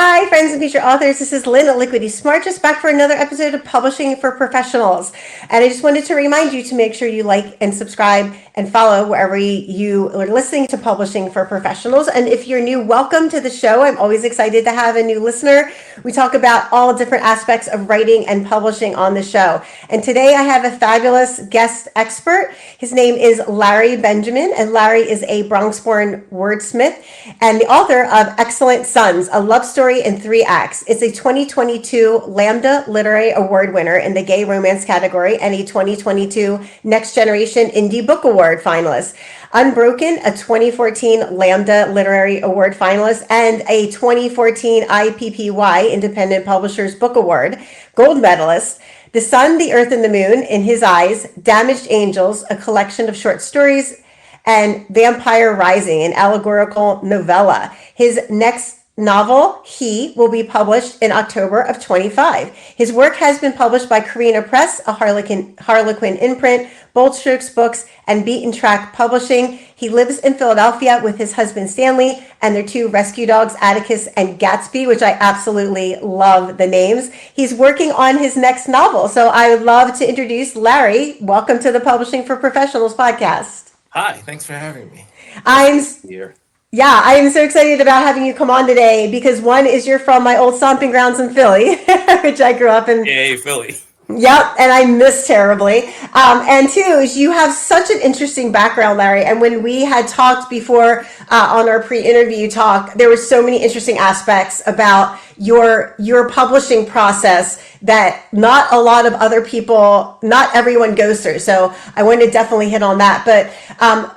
Hi, friends and future authors. This is Lynn at Lynn Smargis back for another episode of Publishing for Professionals. And I just wanted to remind you to make sure you like and subscribe and follow wherever you are listening to Publishing for Professionals. And if you're new, welcome to the show. I'm always excited to have a new listener. We talk about all different aspects of writing and publishing on the show. And today I have a fabulous guest expert. His name is Larry Benjamin, and Larry is a Bronx-born wordsmith and the author of Excellent Sons, a love story in 3 acts. It's a 2022 Lambda Literary Award winner in the gay romance category and a 2022 Next Generation Indie Book Award finalist. Unbroken, a 2014 Lambda Literary Award finalist and a 2014 IPPY Independent Publishers Book Award gold medalist. The Sun, the Earth, and the Moon, In His Eyes, Damaged Angels, a collection of short stories, and Vampire Rising, an allegorical novella. His next novel, He, will be published in October of 25. His work has been published by Carina Press, a Harlequin imprint, Bold Strokes Books, and Beaten Track Publishing. He lives in Philadelphia with his husband Stanley and their 2 rescue dogs, Atticus and Gatsby, which I absolutely love the names. He's working on his next novel. So I would love to introduce Larry. Welcome to the Publishing for Professionals podcast. Hi, thanks for having me. I'm here. Yeah, I am so excited about having you come on today because one is you're from my old stomping grounds in Philly, which I grew up in. Yay, Philly. Yep, and I miss terribly. And 2 is you have such an interesting background, Larry. And when we had talked before on our pre-interview talk, there were so many interesting aspects about your publishing process that not a lot of other people, not everyone goes through. So I want to definitely hit on that. But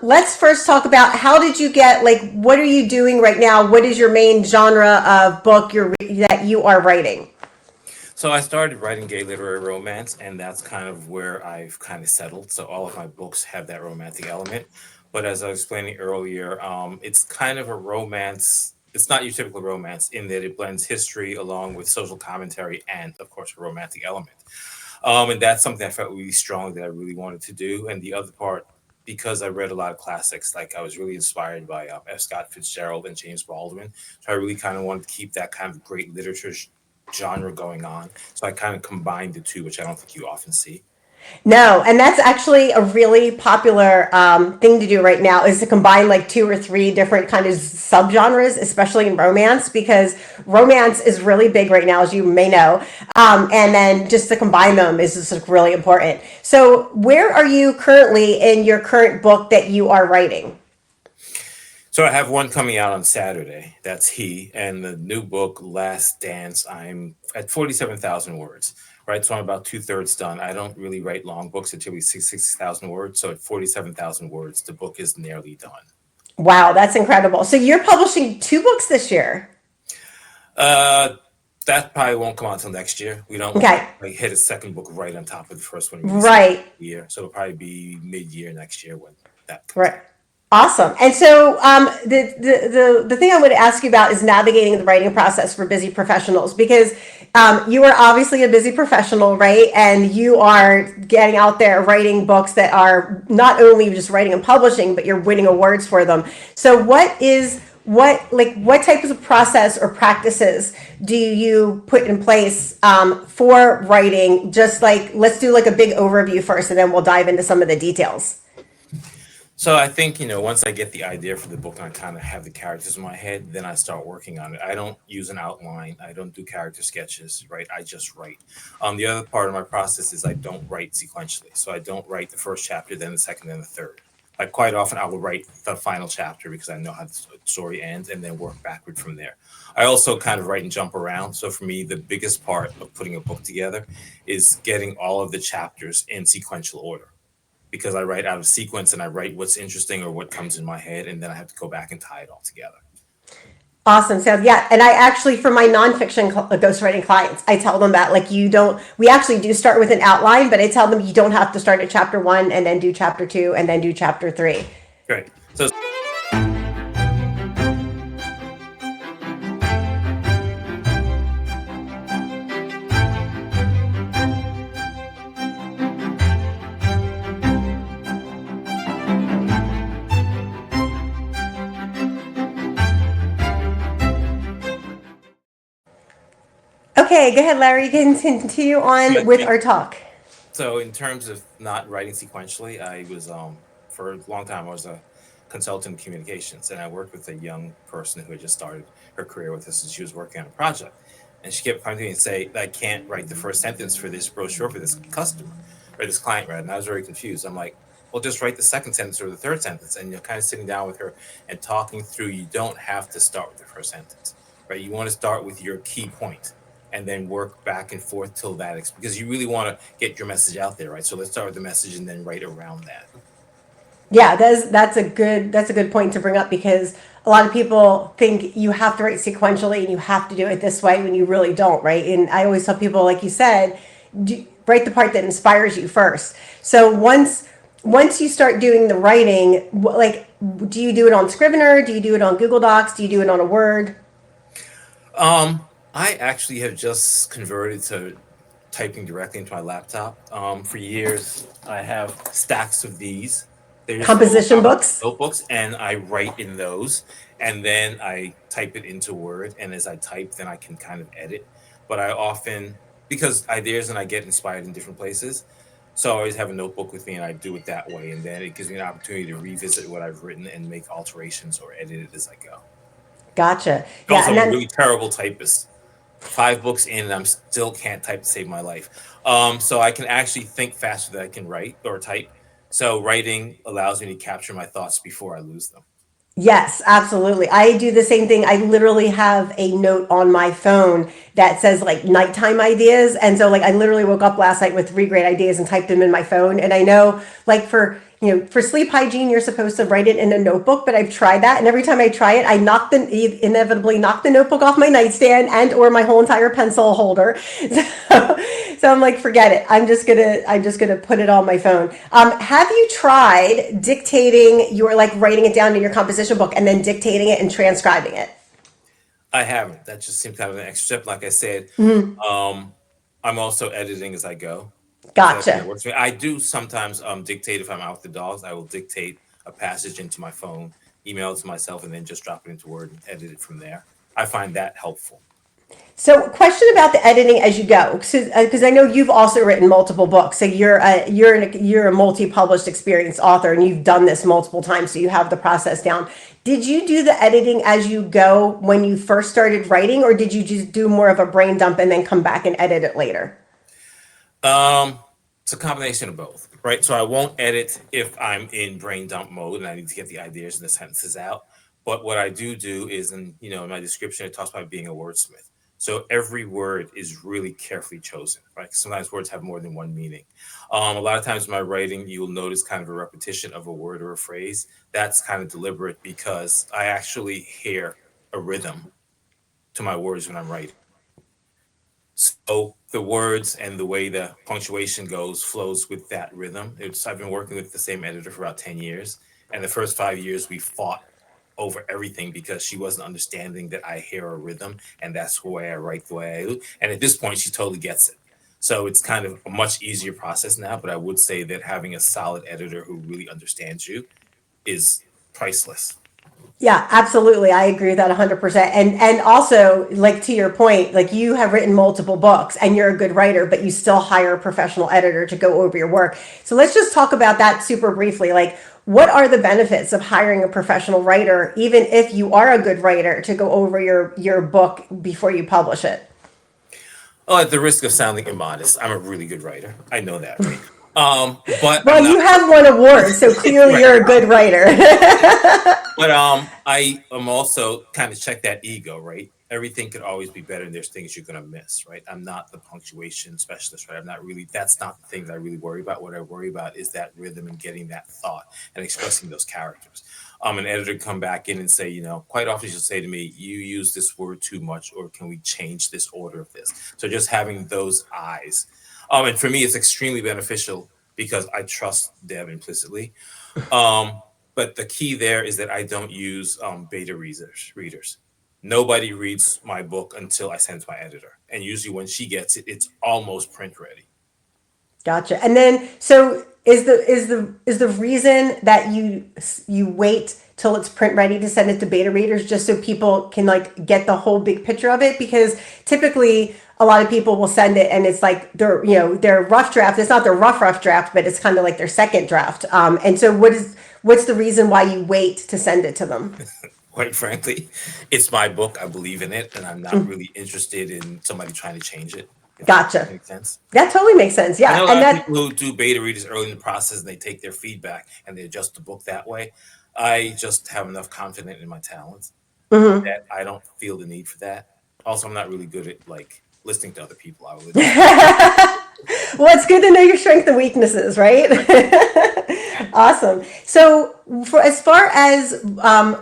let's first talk about how did you get, what are you doing right now? What is your main genre of book that you are writing? So I started writing gay literary romance, and that's kind of where I've kind of settled. So all of my books have that romantic element. But as I was explaining earlier, it's kind of a romance. It's not your typical romance in that it blends history along with social commentary and, of course, a romantic element. And that's something I felt really strong that I really wanted to do. And the other part, because I read a lot of classics, like I was really inspired by F. Scott Fitzgerald and James Baldwin. So I really kind of wanted to keep that kind of great literature genre going on. So I kind of combined the 2, which I don't think you often see. No, and that's actually a really popular thing to do right now is to combine 2 or 3 different kind of subgenres, especially in romance, because romance is really big right now, as you may know. And then just to combine them is just really important. So where are you currently in your current book that you are writing? So I have one coming out on Saturday. That's He. And the new book, Last Dance, I'm at 47,000 words, right? So I'm about 2/3 done. I don't really write long books at typically 60,000 words. So at 47,000 words, the book is nearly done. Wow, that's incredible. So you're publishing 2 books this year. That probably won't come out until next year. We don't hit a second book right on top of the first one. Right. Year. So it'll probably be mid-year next year when that comes right. out. Awesome. And so the thing I want to ask you about is navigating the writing process for busy professionals, because you are obviously a busy professional, right? And you are getting out there writing books that are not only just writing and publishing, but you're winning awards for them. So what type of process or practices do you put in place for writing? Just let's do a big overview first, and then we'll dive into some of the details. So I think, once I get the idea for the book and I kind of have the characters in my head, then I start working on it. I don't use an outline. I don't do character sketches, right? I just write. The other part of my process is I don't write sequentially. So I don't write the first chapter, then the second, then the third. Like quite often I will write the final chapter because I know how the story ends and then work backward from there. I also kind of write and jump around. So for me, the biggest part of putting a book together is getting all of the chapters in sequential order, because I write out of sequence and I write what's interesting or what comes in my head, and then I have to go back and tie it all together. Awesome. So yeah, and I actually, for my nonfiction ghostwriting clients, I tell them that we actually do start with an outline, but I tell them you don't have to start at chapter 1 and then do chapter 2 and then do chapter 3. Great. So Okay, go ahead, Larry. You can continue So I on with think our talk. so. In terms of not writing sequentially, I was for a long time I was a consultant in communications, and I worked with a young person who had just started her career with us, and she was working on a project, and she kept coming to me and say, "I can't write the first sentence for this brochure for this customer or this client," right? And I was very confused. I'm like, "Well, just write the second sentence or the third sentence," and you're kind of sitting down with her and talking through. You don't have to start with the first sentence, right? You want to start with your key point and then work back and forth till that because you really want to get your message out there, right? So let's start with the message and then write around that. Yeah, that's a good point to bring up because a lot of people think you have to write sequentially and you have to do it this way when you really don't, right? And I always tell people, like you said, write the part that inspires you first. So once you start doing the writing, like, do you do it on Scrivener? Do you do it on Google Docs? Do you do it on a Word? I actually have just converted to typing directly into my laptop. For years, I have stacks of these. They're just little Composition books? notebooks, and I write in those, and then I type it into Word. And as I type, then I can kind of edit. But I often, because ideas and I get inspired in different places, so I always have a notebook with me, and I do it that way. And then it gives me an opportunity to revisit what I've written and make alterations or edit it as I go. Gotcha. Yeah, Also, and I'm a then really terrible typist. 5 books in, and I'm still can't type to save my life. So I can actually think faster than I can write or type. So writing allows me to capture my thoughts before I lose them. yes, absolutely. I do the same thing. I literally have a note on my phone that says like nighttime ideas. And so like I literally woke up last night with three great ideas and typed them in my phone. And I know like for sleep hygiene, you're supposed to write it in a notebook, but I've tried that. And every time I try it, I inevitably knock the notebook off my nightstand and or my whole entire pencil holder. So I'm like, forget it. I'm just gonna put it on my phone. Have you tried dictating your like writing it down in your composition book and then dictating it and transcribing it? I haven't. That just seems kind of an extra step. Like I said, um, I'm also editing as I go. So that kind of Gotcha. works for me. I do sometimes dictate if I'm out with the dogs. I will dictate a passage into my phone, email it to myself, and then just drop it into Word and edit it from there. I find that helpful. So, question about the editing as you go, because I know you've also written multiple books. So you're a multi-published, experienced author, and you've done this multiple times. So you have the process down. Did you do the editing as you go when you first started writing, or did you just do more of a brain dump and then come back and edit it later? Um, it's a combination of both, right? So I won't edit if I'm in brain dump mode and I need to get the ideas and the sentences out. But what I do is, in my description, it talks about being a wordsmith. So every word is really carefully chosen, right? Sometimes words have more than one meaning. A lot of times in my writing, you'll notice kind of a repetition of a word or a phrase. That's kind of deliberate because I actually hear a rhythm to my words when I'm writing. So the words and the way the punctuation goes flows with that rhythm. I've been working with the same editor for about 10 years. And the first 5 years we fought over everything because she wasn't understanding that I hear a rhythm and that's the way I write the way I do. And at this point she totally gets it. So it's kind of a much easier process now, but I would say that having a solid editor who really understands you is priceless. Yeah, absolutely. I agree with that 100%. And also, like to your point, like you have written multiple books and you're a good writer, but you still hire a professional editor to go over your work. So let's just talk about that super briefly. Like, what are the benefits of hiring a professional writer, even if you are a good writer, to go over your book before you publish it? Oh, at the risk of sounding immodest, I'm a really good writer. I know that, right? But I'm Well, not you have won awards, so clearly right. you're a good writer. But I am also kind of check that ego, right? Everything could always be better, and there's things you're gonna miss, right? I'm not the punctuation specialist, right? I'm not really. That's not the thing that I really worry about. What I worry about is that rhythm and getting that thought and expressing those characters. An editor come back in and say, quite often she'll say to me, "You use this word too much, or can we change this order of this?" So just having those eyes, and for me, it's extremely beneficial because I trust Deb implicitly. Um, but the key there is that I don't use beta readers. Nobody reads my book until I send it to my editor. And usually when she gets it, it's almost print ready. Gotcha. And then, so is the reason that you wait till it's print ready to send it to beta readers just so people can like get the whole big picture of it? Because typically a lot of people will send it and it's like their rough draft. It's not their rough draft, but it's kind of like their second draft. And so what's the reason why you wait to send it to them? Quite frankly, it's my book. I believe in it, and I'm not really interested in somebody trying to change it, if that Gotcha. makes sense. That totally makes sense. I Yeah, know a and lot of that. people who do beta readers early in the process and they take their feedback and they adjust the book that way. I just have enough confidence in my talents Mhm. that I don't feel the need for that. Also, I'm not really good at like listening to other people. I will admit that. Well, it's good to know your strengths and weaknesses, right? Awesome. So, for as far as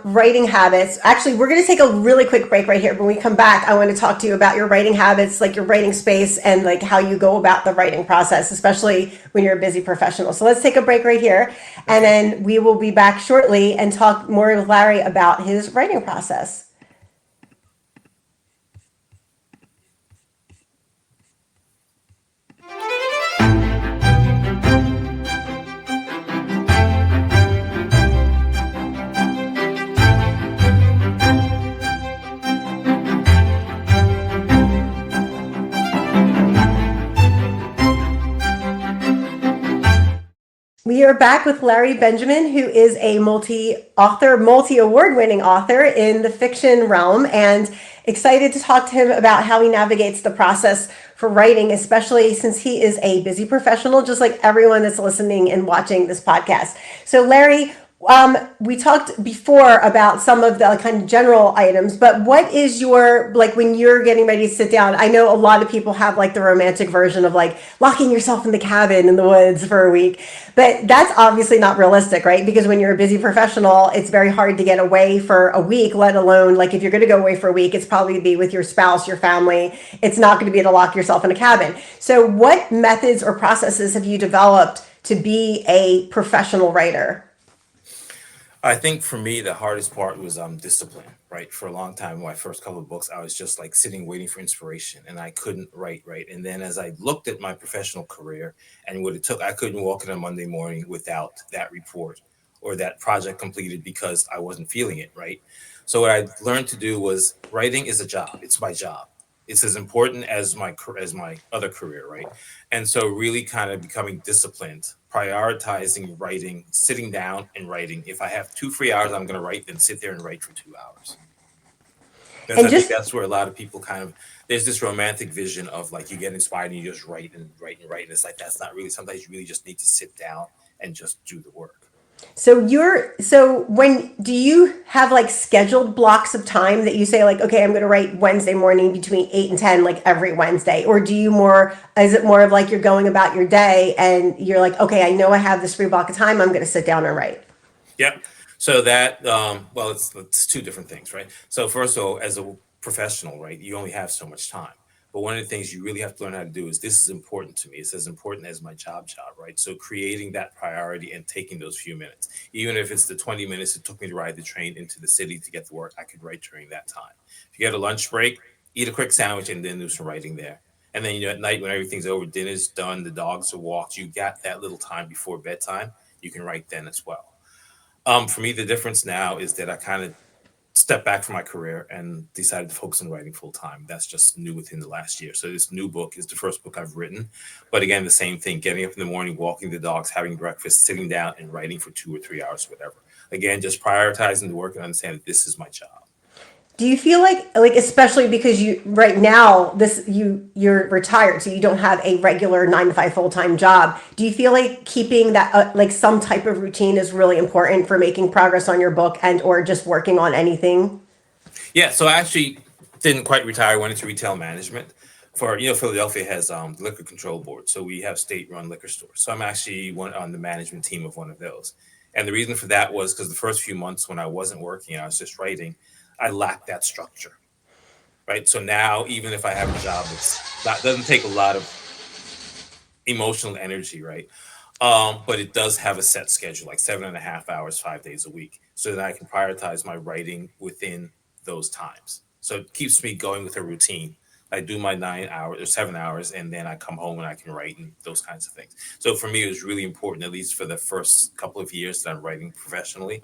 writing habits, actually, we're going to take a really quick break right here. When we come back, I want to talk to you about your writing habits, like your writing space, and like how you go about the writing process, especially when you're a busy professional. So, let's take a break right here, and Okay. then we will be back shortly and talk more with Larry about his writing process. We are back with Larry Benjamin, who is a multi award winning author in the fiction realm, and excited to talk to him about how he navigates the process for writing, especially since he is a busy professional, just like everyone that's listening and watching this podcast. So, Larry, we talked before about some of the kind of general items, but what is your, like when you're getting ready to sit down? I know a lot of people have like the romantic version of like locking yourself in the cabin in the woods for a week, but that's obviously not realistic, right? Because when you're a busy professional, it's very hard to get away for a week, let alone like if you're going to go away for a week, it's probably to be with your spouse, your family. It's not going to be to lock yourself in a cabin. So, what methods or processes have you developed to be a professional writer? I think for me, the hardest part was discipline, right? For a long time, my first couple of books, I was just like sitting waiting for inspiration and I couldn't write, right? And then as I looked at my professional career and what it took, I couldn't walk in on Monday morning without that report or that project completed because I wasn't feeling it, right? So what I learned to do was writing is a job. It's my job. It's as important as as my other career, right? And so really kind of becoming disciplined, prioritizing writing, sitting down and writing. If I have 2 free hours, I'm going to write, then sit there and write for 2 hours. Because And I think just that's where a lot of people kind of, there's this romantic vision of like you get inspired and you just write and write and write. And it's like, that's not really, sometimes you really just need to sit down and just do the work. so when do you have like scheduled blocks of time that you say like, okay, I'm going to write Wednesday morning between 8 and 10 like every Wednesday, or do you more, is it more of like you're going about your day and you're like, okay, I know I have this free block of time, I'm going to sit down and write? Yep. So that, well, it's two different things, right? So first of all, as a professional, right, you only have so much time. But one of the things you really have to learn how to do is this is important to me. It's as important as my job, right? So creating that priority and taking those few minutes, even if it's the 20 minutes it took me to ride the train into the city to get to work, I could write during that time. If you get a lunch break, eat a quick sandwich and then do some writing there. And then, at night when everything's over, dinner's done, the dogs are walked, you got that little time before bedtime, you can write then as well. For me, the difference now is that I kind of stepped back from my career and decided to focus on writing full time. That's just new within the last year. So this new book is the first book I've written. But again, the same thing, getting up in the morning, walking the dogs, having breakfast, sitting down and writing for 2 or 3 hours, whatever. Again, just prioritizing the work and understanding that this is my job. Do you feel like especially because you right now this you're retired, so you don't have a regular 9 to 5 full-time job? Do you feel like keeping that like some type of routine is really important for making progress on your book and or just working on anything? Yeah, so I actually didn't quite retire. I went into retail management. For Philadelphia has the liquor control board, so we have state-run liquor stores. So I'm actually one on the management team of one of those. And the reason for that was because the first few months when I wasn't working, I was just writing. I lacked that structure, right? So now, even if I have a job that doesn't take a lot of emotional energy, right? But it does have a set schedule, like 7.5 hours, 5 days a week, so that I can prioritize my writing within those times. So it keeps me going with a routine. I do my 9 hours or 7 hours, and then I come home and I can write and those kinds of things. So for me, it was really important, at least for the first couple of years that I'm writing professionally,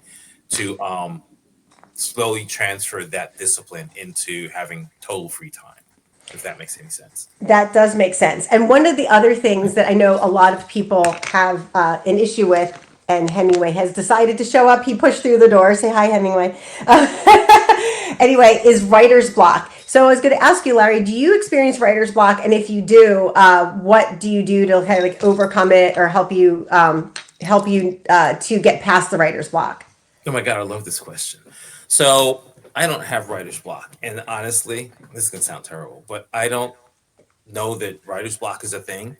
to slowly transfer that discipline into having total free time, if that makes any sense. That does make sense. And one of the other things that I know a lot of people have an issue with, and Hemingway has decided to show up. He pushed through the door. Say hi, Hemingway. Anyway, is writer's block. So I was going to ask you, Larry, do you experience writer's block? And if you do, what do you do to kind of like overcome it or help you to get past the writer's block? Oh my God, I love this question. So I don't have writer's block. And honestly, this is going to sound terrible, but I don't know that writer's block is a thing.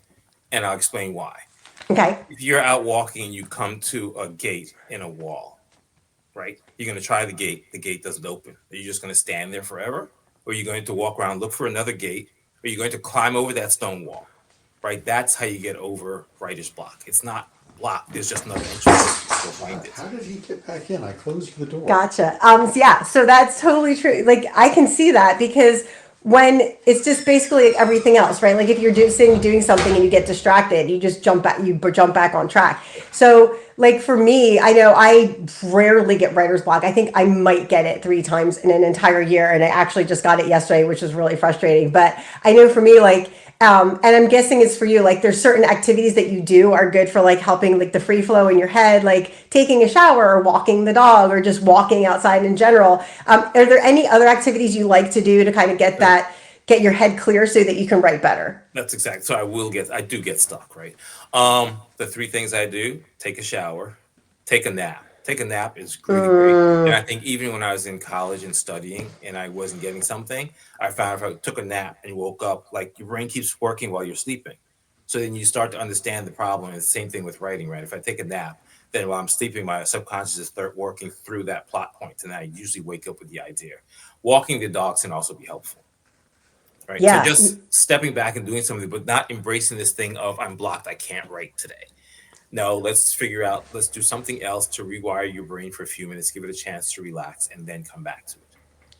And I'll explain why. Okay. If you're out walking and you come to a gate in a wall, right? You're going to try the gate doesn't open. Are you just going to stand there forever? Or are you going to walk around, look for another gate? Or are you going to climb over that stone wall? Right? That's how you get over writer's block. It's not blocked, there's just another entrance. Go find it. How did he get back in? I closed the door. Gotcha. Yeah, so that's totally true. Like I can see that because when it's just basically like everything else, right? Like if you're doing something and you get distracted, you just jump back on track. So like for me, I know I rarely get writer's block. I think I might get it 3 times in an entire year, and I actually just got it yesterday, which is really frustrating. But I know for me, like and I'm guessing it's for you, like there's certain activities that you do are good for like helping like the free flow in your head, like taking a shower or walking the dog or just walking outside in general. Are there any other activities you like to do to kind of get your head clear so that you can write better? That's exact. So I do get stuck, right? The three things I do: take a shower, take a nap. Take a nap is really great. And I think even when I was in college and studying and I wasn't getting something, I found if I took a nap and woke up, like your brain keeps working while you're sleeping. So then you start to understand the problem. It's the same thing with writing, right? If I take a nap, then while I'm sleeping, my subconscious is start working through that plot point, and I usually wake up with the idea. Walking the dogs can also be helpful, right? So Yeah. just stepping back and doing something, but not embracing this thing of I'm blocked, I can't write today. No, let's do something else to rewire your brain for a few minutes, give it a chance to relax, and then come back to it.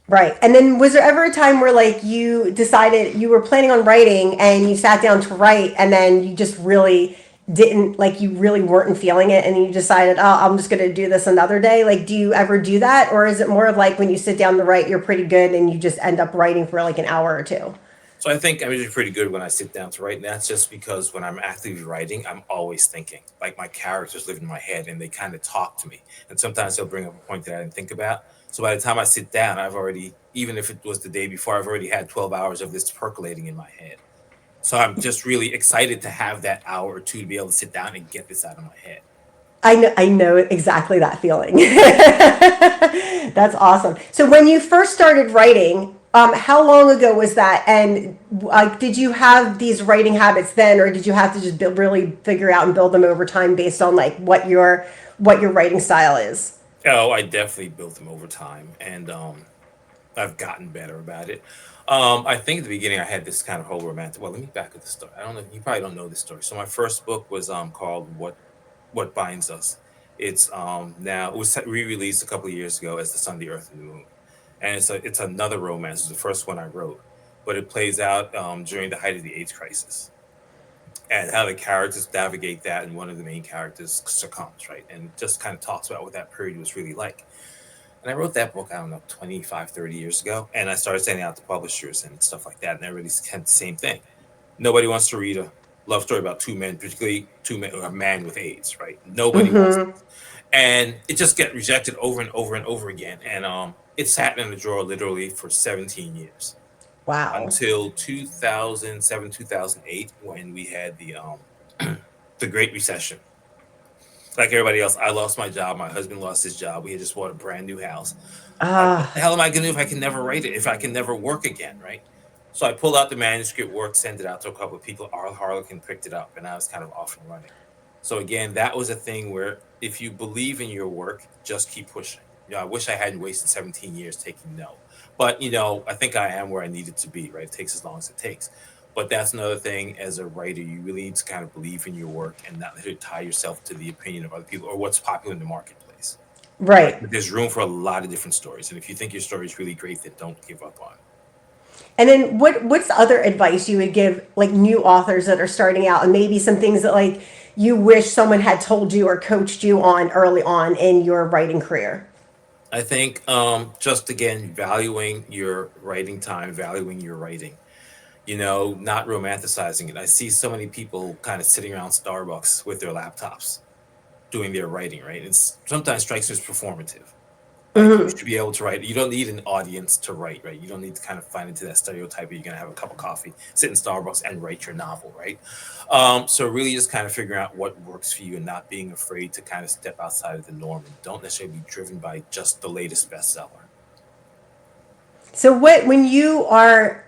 Right. And then was there ever a time where like you decided you were planning on writing and you sat down to write and then you just really didn't like you really weren't feeling it and you decided, oh, I'm just going to do this another day? Like, do you ever do that? Or is it more of like when you sit down to write, you're pretty good and you just end up writing for like an hour or two? So I think I'm usually pretty good when I sit down to write, and that's just because when I'm actively writing, I'm always thinking. Like my characters live in my head and they kind of talk to me. And sometimes they'll bring up a point that I didn't think about. So by the time I sit down, I've already, even if it was the day before, I've already had 12 hours of this percolating in my head. So I'm just really excited to have that hour or two to be able to sit down and get this out of my head. I know exactly that feeling. That's awesome. So when you first started writing, how long ago was that? And did you have these writing habits then, or did you have to just really figure out and build them over time based on like what your writing style is? Oh, I definitely built them over time, and I've gotten better about it. I think at the beginning I had this kind of whole romantic. Well, let me back up the story. I don't know. You probably don't know this story. So my first book was called What Binds Us. It's now it was re-released a couple of years ago as The Sun, the Earth, and the Moon, and it's another romance. It's the first one I wrote, but it plays out during the height of the AIDS crisis and how the characters navigate that, and one of the main characters succumbs, right, and just kind of talks about what that period was really like. And I wrote that book, I don't know, 25, 30 years ago. And I started sending out to publishers and stuff like that. And everybody had the same thing. Nobody wants to read a love story about two men, particularly two men, or a man with AIDS, right? Nobody wants it. And it just get rejected over and over and over again. And it sat in the drawer literally for 17 years Wow. until 2007, 2008, when we had the Great Recession. Like everybody else, I lost my job. My husband lost his job. We had just bought a brand new house. Like, what the Ah, hell am I going to do if I can never write it? If I can never work again, right? So I pulled out the manuscript, worked, sent it out to a couple of people. Harlequin picked it up, and I was kind of off and running. So again, that was a thing where if you believe in your work, just keep pushing. I wish I hadn't wasted 17 years taking no. But I think I am where I needed to be, right? It takes as long as it takes. But that's another thing as a writer, you really need to kind of believe in your work and not let it tie yourself to the opinion of other people or what's popular in the marketplace. Right. right. But there's room for a lot of different stories. And if you think your story is really great, then don't give up on it. And then what's the other advice you would give like new authors that are starting out, and maybe some things that like you wish someone had told you or coached you on early on in your writing career? I think just again valuing your writing time, valuing your writing. Not romanticizing it. I see so many people kind of sitting around Starbucks with their laptops doing their writing, right? It's sometimes strikes me as performative. Like you Hmm. should be able to write. You don't need an audience to write, right? You don't need to kind of find into that stereotype of you're gonna have a cup of coffee, sit in Starbucks, and write your novel, right? So really, just kind of figuring out what works for you and not being afraid to kind of step outside of the norm and don't necessarily be driven by just the latest bestseller. So what when you are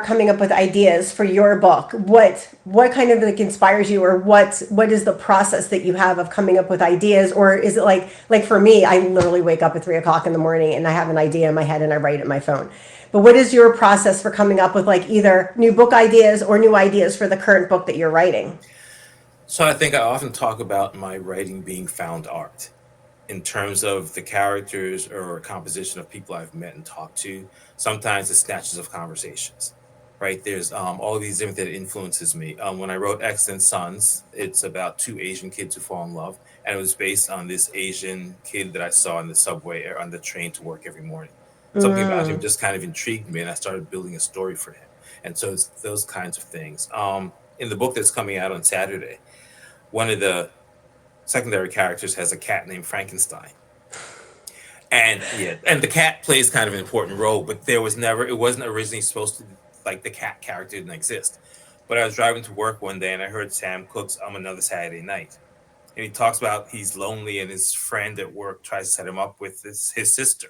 coming up with ideas for your book, what kind of like inspires you, or what is the process that you have of coming up with ideas? Or is it like for me, I literally wake up at 3 o'clock in the morning and I have an idea in my head and I write it in my phone. But what is your process for coming up with like either new book ideas or new ideas for the current book that you're writing? So I think I often talk about my writing being found art in terms of the characters or composition of people I've met and talked to. Sometimes it's snatches of conversations, right? There's all these different that influences me. When I wrote Excellent Sons, it's about two Asian kids who fall in love, and it was based on this Asian kid that I saw in the subway or on the train to work every morning. Something about him Mm. just kind of intrigued me, and I started building a story for him. And so it's those kinds of things. In the book that's coming out on Saturday, one of the secondary characters has a cat named Frankenstein. And yeah, and the cat plays kind of an important role, but it wasn't originally supposed to, like the cat character didn't exist. But I was driving to work one day and I heard Sam Cooke's Another Saturday Night. And he talks about he's lonely and his friend at work tries to set him up with his sister.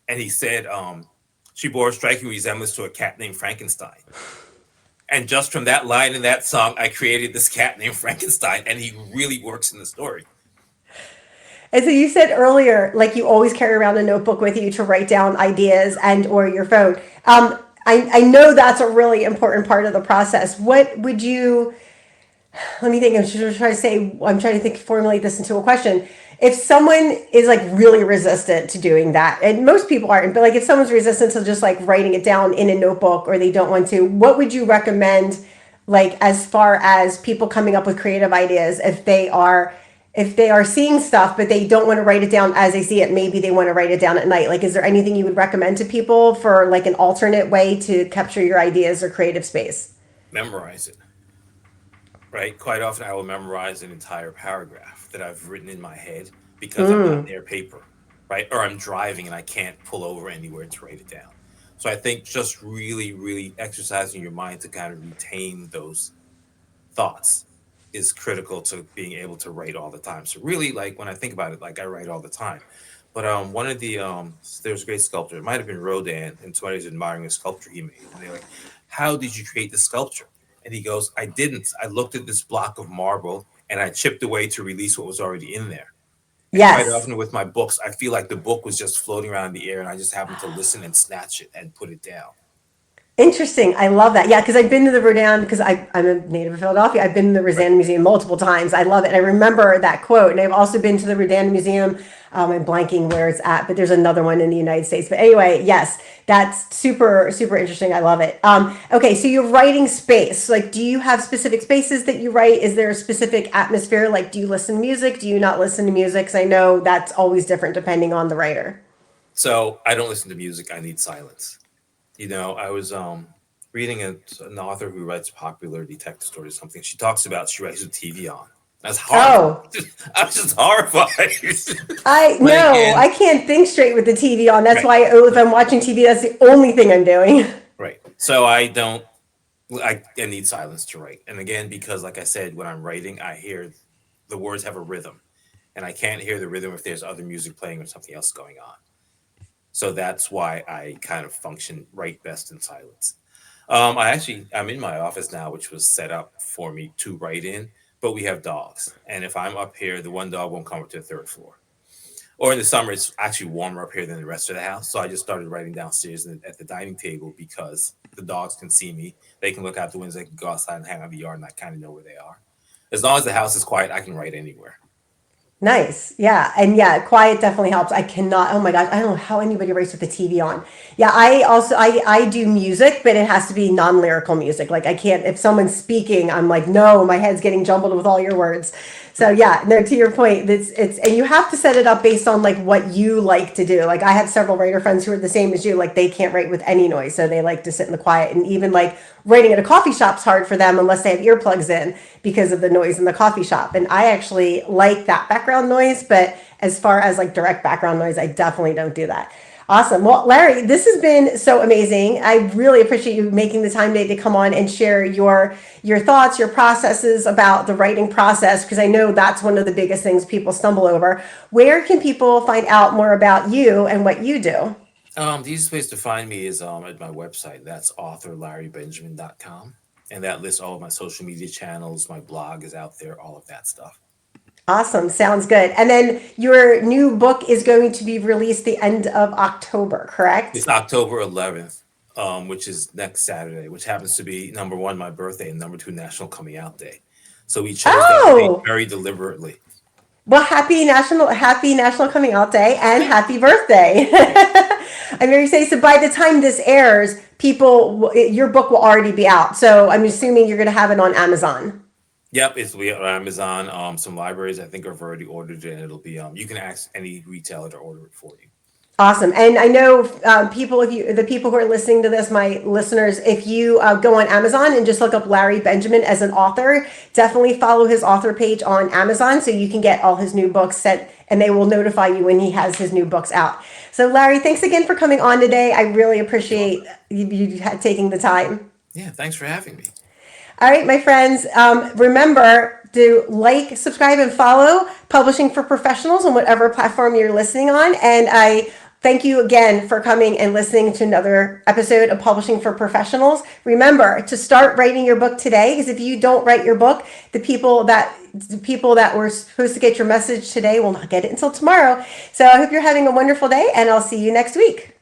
And he said, she bore a striking resemblance to a cat named Frankenstein. And just from that line in that song, I created this cat named Frankenstein, and he really works in the story. And so you said earlier, like you always carry around a notebook with you to write down ideas and or your phone. I know that's a really important part of the process. What would you, let me think, I'm trying to think, formulate this into a question. If someone is like really resistant to doing that, and most people aren't, but like if someone's resistant to just like writing it down in a notebook or they don't want to, what would you recommend, like as far as people coming up with creative ideas, if they are seeing stuff but they don't want to write it down as they see it, maybe they want to write it down at night. Like, is there anything you would recommend to people for like an alternate way to capture your ideas or creative space? Memorize it, right? Quite often I will memorize an entire paragraph that I've written in my head because I'm not Mm. near paper, right? Or I'm driving and I can't pull over anywhere to write it down. So I think just really, really exercising your mind to kind of retain those thoughts is critical to being able to write all the time. So really, like when I think about it, like I write all the time. But one of the there's a great sculptor. It might have been Rodin, and somebody's admiring a sculpture he made, and they're like, "How did you create the sculpture?" And he goes, "I didn't. I looked at this block of marble and I chipped away to release what was already in there." And quite Yes. often with my books, I feel like the book was just floating around in the air, and I just happened to listen and snatch it and put it down. Interesting. I love that. Yeah, because I've been to the Rodin, because I'm a native of Philadelphia. I've been to the Right. Rodin Museum multiple times. I love it. And I remember that quote. And I've also been to the Rodin Museum. I'm blanking where it's at, but there's another one in the United States. But anyway, yes, that's super, super interesting. I love it. Okay, so your writing space. Like, do you have specific spaces that you write? Is there a specific atmosphere? Like, do you listen to music? Do you not listen to music? Because I know that's always different depending on the writer. So I don't listen to music. I need silence. I was reading an author who writes popular detective stories or something. She writes with TV on. That's horrible. Oh, I was just horrified. I But no, again, I can't think straight with the TV on. That's right, why if I'm watching TV, that's the only thing I'm doing. right. So I don't. I need silence to write. And again, because like I said, when I'm writing, I hear the words have a rhythm, and I can't hear the rhythm if there's other music playing or something else going on. So that's why I kind of function right best in silence. I'm in my office now, which was set up for me to write in, but we have dogs. And if I'm up here, the one dog won't come up to the third floor. Or in the summer, it's actually warmer up here than the rest of the house. So I just started writing downstairs at the dining table because the dogs can see me. They can look out the windows, they can go outside and hang out in the yard, and I kind of know where they are. As long as the house is quiet, I can write anywhere. Nice. Yeah. And yeah, quiet definitely helps. I cannot, oh my gosh, I don't know how anybody writes with the TV on. Yeah, I do music, but it has to be non-lyrical music. Like I can't, if someone's speaking, I'm like, no, my head's getting jumbled with all your words. So yeah, no, to your point, and you have to set it up based on like what you like to do. Like I have several writer friends who are the same as you, like they can't write with any noise. So they like to sit in the quiet, and even like writing at a coffee shop's hard for them unless they have earplugs in because of the noise in the coffee shop. And I actually like that background noise, but as far as like direct background noise, I definitely don't do that. Awesome. Well, Larry, this has been so amazing. I really appreciate you making the time today to come on and share your thoughts, your processes about the writing process, because I know that's one of the biggest things people stumble over. Where can people find out more about you and what you do? The easiest place to find me is at my website. That's authorlarrybenjamin.com. And that lists all of my social media channels. My blog is out there, all of that stuff. Awesome. Sounds good. And then your new book is going to be released the end of October, correct? It's October 11th, which is next Saturday, which happens to be number one, my birthday, and number two, National Coming Out Day. So we chose that date very deliberately. Well, happy National Coming Out Day and happy birthday. I'm very excited. So by the time this airs, your book will already be out. So I'm assuming you're going to have it on Amazon. Yep, it's on Amazon. Some libraries I think have already ordered it, and it'll be you can ask any retailer to order it for you. Awesome. And I know the people who are listening to this, my listeners, if you go on Amazon and just look up Larry Benjamin as an author, definitely follow his author page on Amazon so you can get all his new books sent, and they will notify you when he has his new books out. So Larry, thanks again for coming on today. I really appreciate you taking the time. Yeah, thanks for having me. All right, my friends, remember to like, subscribe, and follow Publishing for Professionals on whatever platform you're listening on. And I thank you again for coming and listening to another episode of Publishing for Professionals. Remember to start writing your book today, because if you don't write your book, the people that were supposed to get your message today will not get it until tomorrow. So I hope you're having a wonderful day, and I'll see you next week.